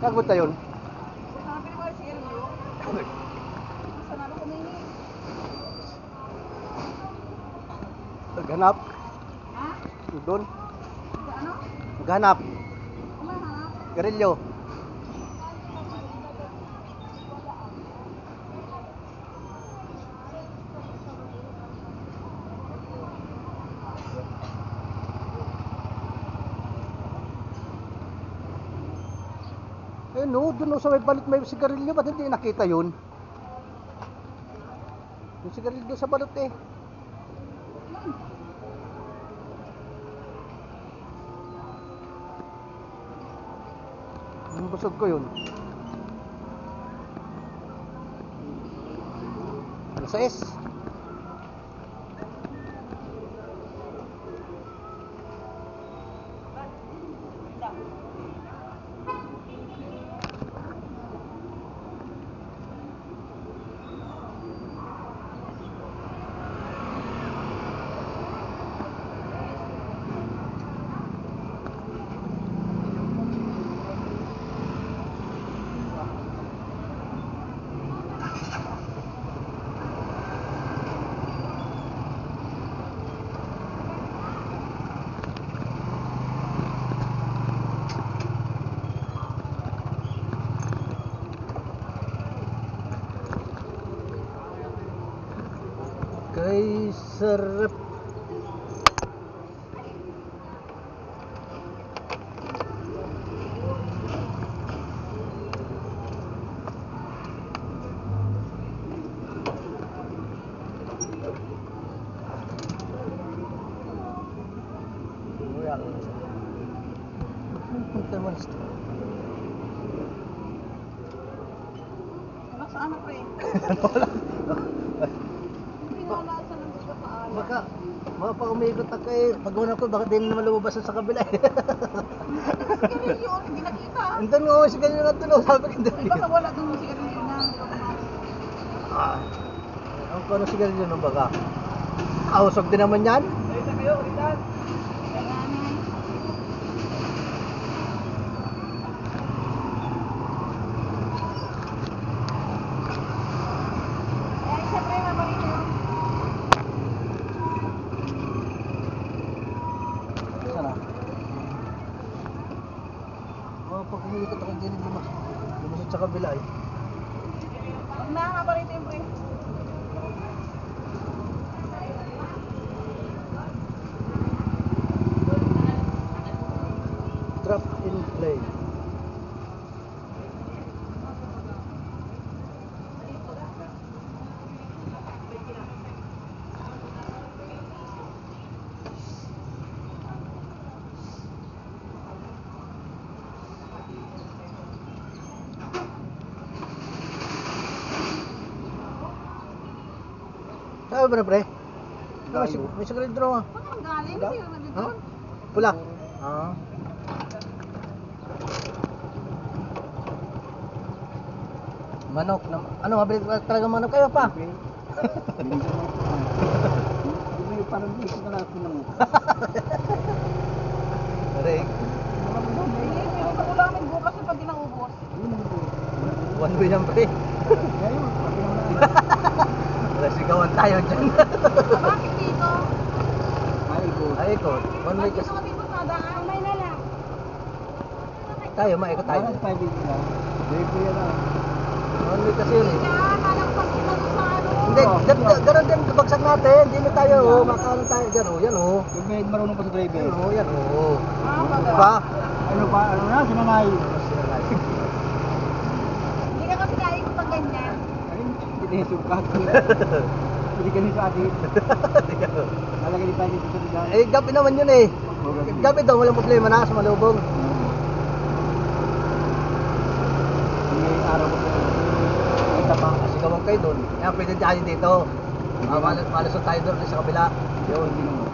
Kagot na yun. Sabi ko si Elio. Saan ako kumini? Naghanap. Ha? Doon. Ano? Naghanap. Kumahanap? Garilyo. Eh no, doon sa may balot may sigarilyo, ba't hindi nakita yun? Yung sigarilyo doon sa balot eh. Yung busog ko yun. Sa S. Kay sarap. Punta naman ito. Anak sa anak pre. Baka umikot na kayo. Pag una ko, baka din naman lumabas sa kabila eh. Sigarilyo yun, hindi nakita. Andun nga, sigarilyo nga tulo. Sabi ko doon. Baka wala doon yung sigarilyo na. Ang kano sigarilyo nung baka? Kausog din naman yan. Dito kayo, ulitan. Pag umikot ako din lumusot sa kabila eh. Huwag na, nga pa rito yung pre. Drop in play. Saan ba na pre? May sigarilyo doon ah. Saan ang galing? Kasi yung nandito. Ha? Pula. Manok na, ano mabili talaga manok kayo pa? Hindi parang dito na lang ng Aray, Ito ko lang namin bukas yung pag dinaubos. one way lang pre. Wala sigawan tayo dyan. Bakit dito? Ay ko, one way Bakit kasi. ako dito sa daan? May na lang. Tayo, maikot tayo. Parang 5 minutes lang. Hindi po yan lang. One way kasi yun eh. Kaya nalagpas kita doon sa ano. Hindi, gano'n din bagsak natin. Hindi na tayo, makaano tayo dyan oh. Yan oh. Yung may marunong pa sa driver. Yan oh, yan oh. Ah, Diba? Ano pa? Ano na? Sinangay. Hindi ka kasi kaya ikot ang ganyan. Ay, hindi na yung sukat. Hindi ka nito atin. Nalagay din tayo dito sa ligaw. Eh, gabi naman yun eh. Gabi daw, walang problema na sa malubong. Hindi araw ko. Kita pa, kasi gawang kayo doon. Kaya pwede tayo dito. Malusot tayo doon sa kabila. Yun, hindi naman.